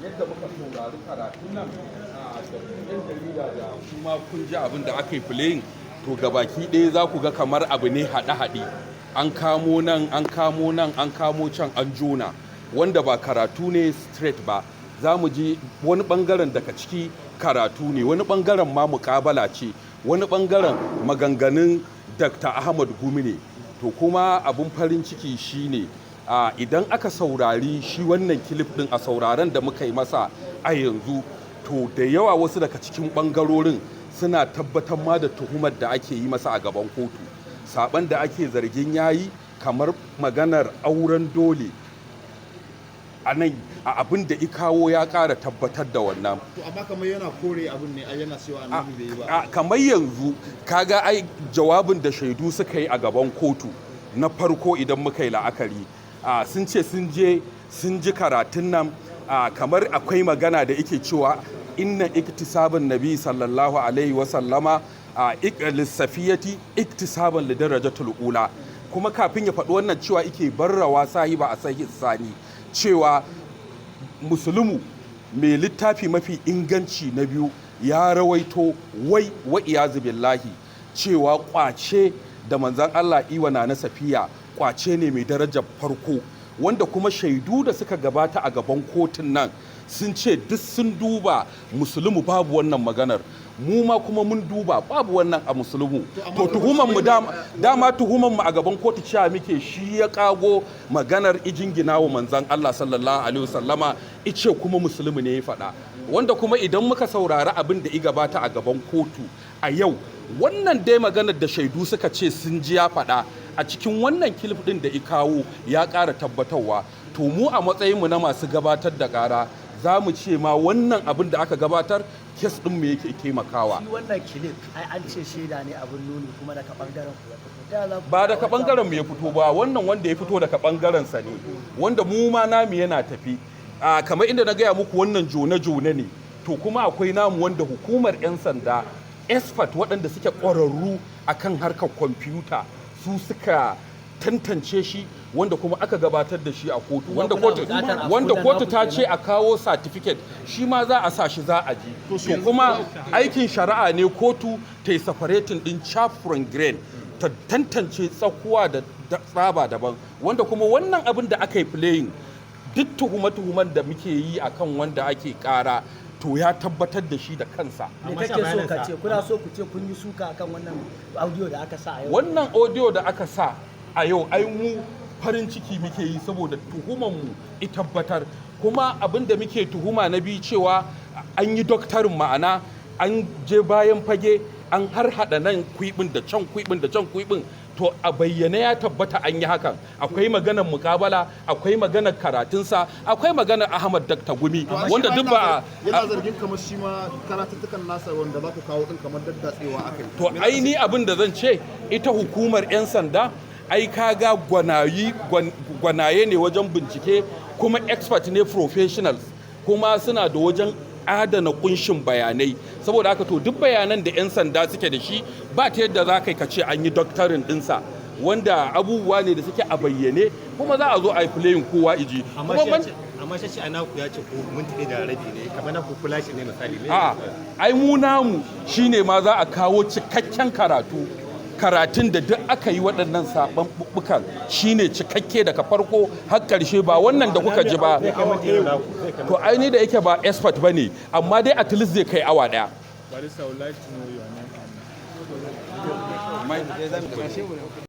yadda muka saurari karatun nan da yan jarida da kuma kun ji abin da aka yi playing to gabaki ɗaya za ku ga kamar abu ne haɗe-haɗe an kamo nan an kamo nan an kamo can an jona wanda ba karatu ne straight ba za mu ji wani ɓangaren daga ciki karatu ne wani ɓangaren ma muƙabala ce wani ɓangaren maganganun Dr. Ahmad Gumi ne to kuma abin farin ciki shine idan aka saurari shi wannan kilif din a sauraren da muka yi masa a yanzu to da yawa wasu daga cikin ɓangarorin suna tabbatar ma da tuhumar da ake yi masa a gaban kotu saban da ake zargin yayi kamar maganar auren dole a nan a abin da ikawo ya ƙara tabbatar da wannan to amma kamar yana kore abin ne yana cewa annabi bai yi ba kamar yanzu kaga ai jawabin da shaidu suka yi a gaban kotu na farko idan muka yi la'akari sun ce sun ji karatun nan kamar akwai magana da ike cewa inna iktisabin nabi sallallahu alaihi wasallama lissafiyati iktisaban lidarajatul ula kuma kafin ya faɗi wannan cewa ike barrawa sahiba a sahih sani cewa musulmu mai littafi mafi inganci na biyu ya rawaito wai wa iyazu billahi cewa kwace da manzan Allah iwa na safiya kwace ne mai darajar farko wanda kuma shaidu da suka gabata a gaban kotun nan sun ce duk sun duba musulmu babu wannan maganar mu ma kuma mun duba babu wannan a musulmu to tuhuman mu dama tuhuman mu a gaban kotu cewa muke shi ya kago maganar ijingina wa manzon Allah sallallahu alaihi wasallama ice kuma musulmi ne ya faɗa wanda kuma idan muka saurari abin da i gabata a gaban kotu a yau wannan dai maganar da shaidu suka ce sun ji ya faɗa a cikin wannan kilif din da i kawo ya ƙara tabbatarwa to mu a matsayinmu na masu gabatar da ƙara za mu ce ma wannan abin da aka gabatar kes din mu yake taimakawa. Shi wannan kilif ai an ce shaida ne abin nuni kuma daga bangaren ku ya fito. Ba daga bangaren mu ya fito ba wannan wanda ya fito daga bangaren sa ne wanda mu ma namu yana tafi. Kamar inda na gaya muku wannan jone-jone ne to kuma akwai namu wanda hukumar 'yan sanda expert waɗanda suke ƙwararru akan harkar kwamfuta su suka tantance shi wanda kuma aka gabatar da shi a kotu wanda kotu ta ce a kawo certificate shi ma za a sa shi za a ji to kuma aikin shari'a ne kotu ta yi separating din chaff from grain ta tantance tsakuwa da tsaba daban wanda kuma wannan abin da aka yi playing duk tuhume-tuhumen da muke yi akan wanda ake kara to ya tabbatar da shi da kansa. Me kake so ka ce kuna so ku ce kun yi suka akan wannan audio da aka sa a yau? Wannan audio da aka sa a yau ai mu farin ciki muke yi saboda tuhuman mu tabbatar kuma abin da muke tuhuma na biyu cewa an yi doktarin ma'ana an je bayan fage an har hada nan kwibin da can kwibin da can kwibin to a bayyane ya tabbata an yi hakan akwai maganar mukabala akwai maganar karatunsa akwai maganar Ahmad Dr. Gumi wanda duk ba yana zargin kamar shi ma karatuttukan nasa wanda za ku kawo din kamar daddatsewa akai to ai ni abin da zan ce ita hukumar 'yan sanda ai kaga gwanaye ne wajen bincike kuma expert ne professionals kuma suna da wajen adana kunshin bayanai saboda haka to duk bayanan da 'yan sanda suke da shi ba ta yadda za ka ce an yi doktorin dinsa wanda abubuwa ne da suke a bayyane kuma za a zo a yi playing kowa iji amma shi ana ku ya ce ko minti da rabi ne kamar na kukula shi ne misali ai mu namu shine ma za a kawo cikakken karatun da duk aka yi waɗannan saɓaɓɓukan shine cikakke daga farko har ƙarshe ba wannan da kuka ji ba to aini da yake ba expert ba ne amma dai at least zai kai awa ɗaya.